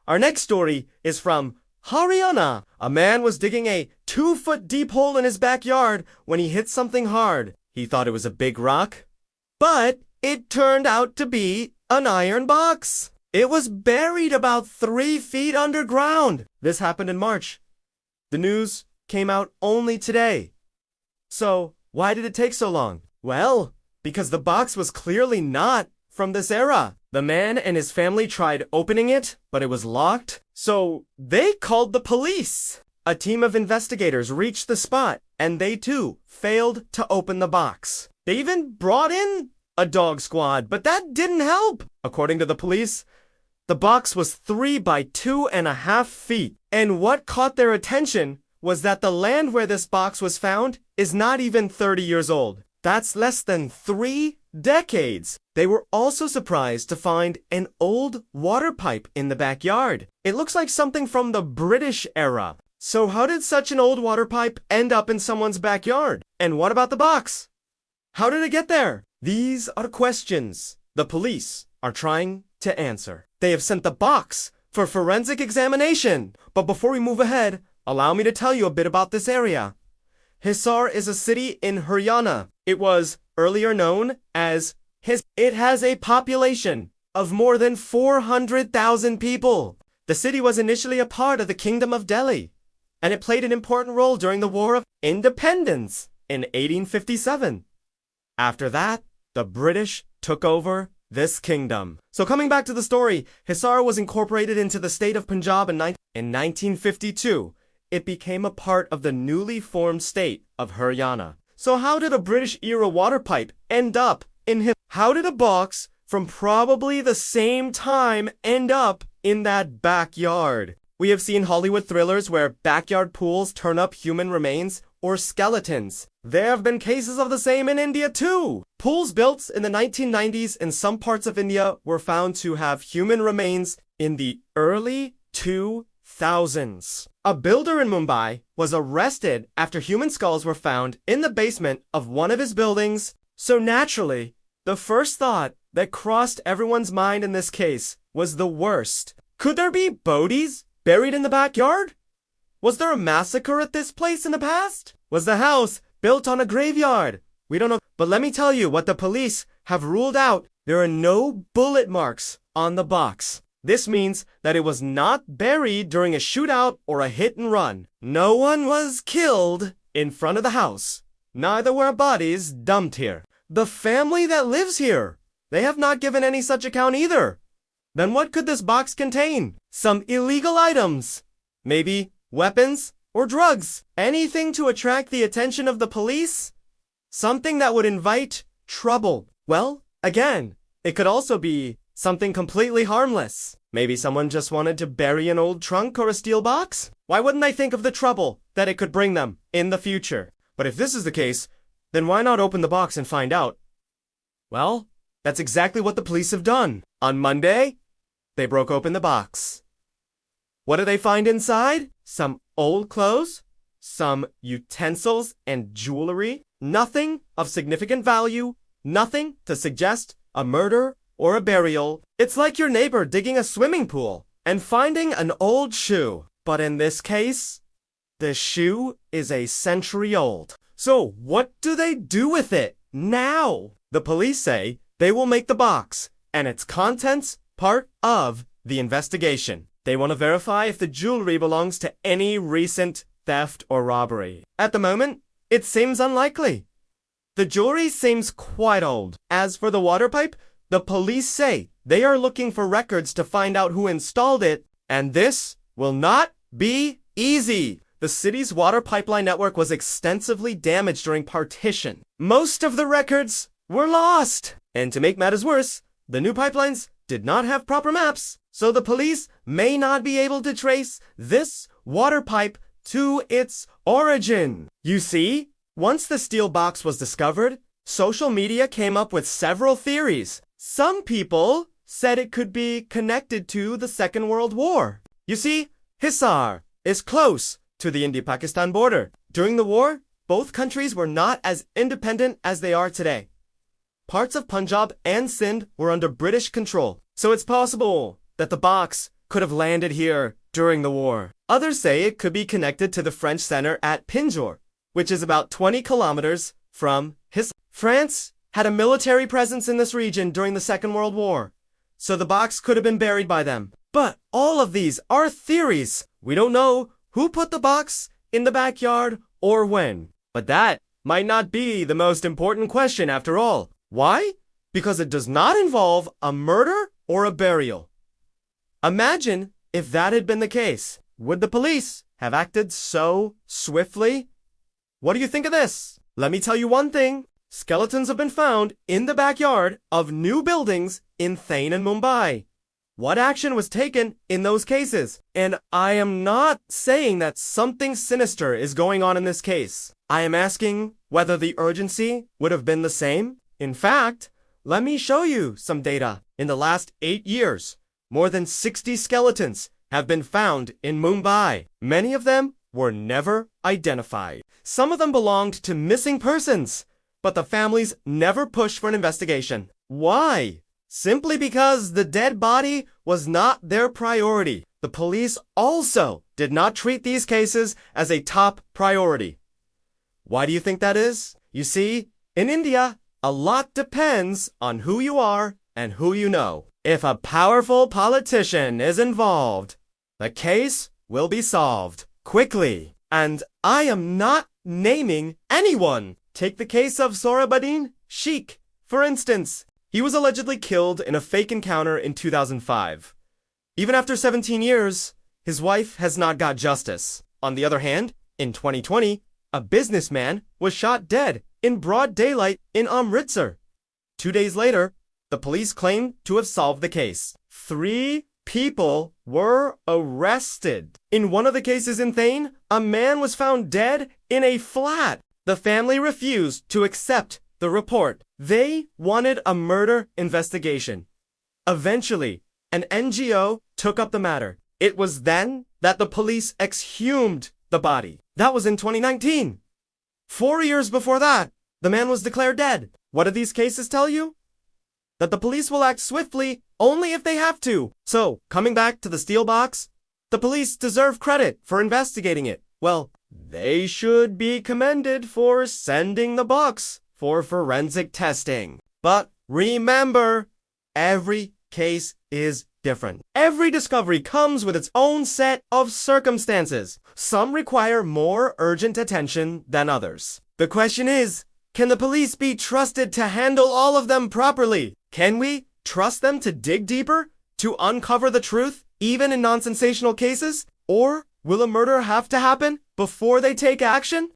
Our next story is from Haryana. A man was digging a 2-foot deep hole in his backyard when he hit something hard. He thought it was a big rock, but it turned out to be an iron box. It was buried about 3 feet underground. This happened in March. The news came out only today. So, why did it take so long? Well, because the box was clearly not from this era. The man and his family tried opening it, but it was locked. So, they called the police. A team of investigators reached the spot, and they too failed to open the box. They even brought in a dog squad, but that didn't help. According to the police, the box was 3 by 2.5 feet. And what caught their attention was that the land where this box was found is not even 30 years old. That's less than 3 decades. They were also surprised to find an old water pipe in the backyard. It looks like something from the British era. So how did such an old water pipe end up in someone's backyard? And what about the box? How did it get there? These are questions the police are trying to answer. They have sent the box for forensic examination. But before we move ahead, allow me to tell you a bit about this area. Hisar is a city in Haryana. It was earlier known as It has a population of more than 400,000 people. The city was initially a part of the Kingdom of Delhi, and it played an important role during the War of Independence in 1857. After that, the British took over this kingdom. So coming back to the story, Hisar was incorporated into the state of Punjab in 1952. It became a part of the newly formed state of Haryana. So how did a British-era water pipe end up in Hisar? How did a box from probably the same time end up in that backyard? We have seen Hollywood thrillers where backyard pools turn up human remains or skeletons. There have been cases of the same in India too. Pools built in the 1990s in some parts of India were found to have human remains in the early 2000s. A builder in Mumbai was arrested after human skulls were found in the basement of one of his buildings. So naturally, the first thought that crossed everyone's mind in this case was the worst. Could there be bodies buried in the backyard? Was there a massacre at this place in the past? Was the house built on a graveyard? We don't know. But let me tell you what the police have ruled out. There are no bullet marks on the box. This means that it was not buried during a shootout or a hit and run. No one was killed in front of the house. Neither were bodies dumped here. The family that lives here, they have not given any such account either. Then what could this box contain? Some illegal items. Maybe weapons or drugs. Anything to attract the attention of the police? Something that would invite trouble. Well, again, it could also be something completely harmless. Maybe someone just wanted to bury an old trunk or a steel box? Why wouldn't they think of the trouble that it could bring them in the future? But if this is the case, then why not open the box and find out? Well, that's exactly what the police have done. On Monday, they broke open the box. What did they find inside? Some old clothes, some utensils and jewelry, nothing of significant value, nothing to suggest a murder or a burial. It's like your neighbor digging a swimming pool and finding an old shoe. But in this case, the shoe is a century old. So what do they do with it now? The police say they will make the box and its contents part of the investigation. They want to verify if the jewelry belongs to any recent theft or robbery. At the moment, it seems unlikely. The jewelry seems quite old. As for the water pipe, the police say they are looking for records to find out who installed it, and this will not be easy. The city's water pipeline network was extensively damaged during partition. Most of the records were lost. And to make matters worse, the new pipelines did not have proper maps, so the police may not be able to trace this water pipe to its origin. You see, once the steel box was discovered, social media came up with several theories. Some people said it could be connected to the Second World War. You see, Hisar is close to the India-Pakistan border. During the war, both countries were not as independent as they are today. Parts of Punjab and Sindh were under British control, so it's possible that the box could have landed here during the war. Others say it could be connected to the French center at Pinjor, which is about 20 kilometers from his. France had a military presence in this region during the Second World War, so the box could have been buried by them. But all of these are theories. We don't know who put the box in the backyard or when. But that might not be the most important question after all. Why? Because it does not involve a murder or a burial. Imagine if that had been the case. Would the police have acted so swiftly? What do you think of this? Let me tell you one thing. Skeletons have been found in the backyard of new buildings in Thane and Mumbai. What action was taken in those cases? And I am not saying that something sinister is going on in this case. I am asking whether the urgency would have been the same. In fact, let me show you some data. In the last 8 years, more than 60 skeletons have been found in Mumbai. Many of them were never identified. Some of them belonged to missing persons, but the families never pushed for an investigation. Why? Simply because the dead body was not their priority. The police also did not treat these cases as a top priority. Why do you think that is? You see, in India, a lot depends on who you are and who you know. If a powerful politician is involved, the case will be solved quickly. And I am not naming anyone. Take the case of Sohrabuddin Sheikh, for instance. He was allegedly killed in a fake encounter in 2005. Even after 17 years, his wife has not got justice. On the other hand, in 2020, a businessman was shot dead in broad daylight in Amritsar. 2 days later, the police claimed to have solved the case. 3 people were arrested. In one of the cases in Thane, a man was found dead in a flat. The family refused to accept the report. They wanted a murder investigation. Eventually, an NGO took up the matter. It was then that the police exhumed the body. That was in 2019. 4 years before that, the man was declared dead. What do these cases tell you? That the police will act swiftly only if they have to. So, coming back to the steel box, the police deserve credit for investigating it. Well, they should be commended for sending the box for forensic testing. But remember, every case is different. Every discovery comes with its own set of circumstances. Some require more urgent attention than others. The question is, can the police be trusted to handle all of them properly? Can we trust them to dig deeper, to uncover the truth, even in non-sensational cases? Or will a murder have to happen before they take action?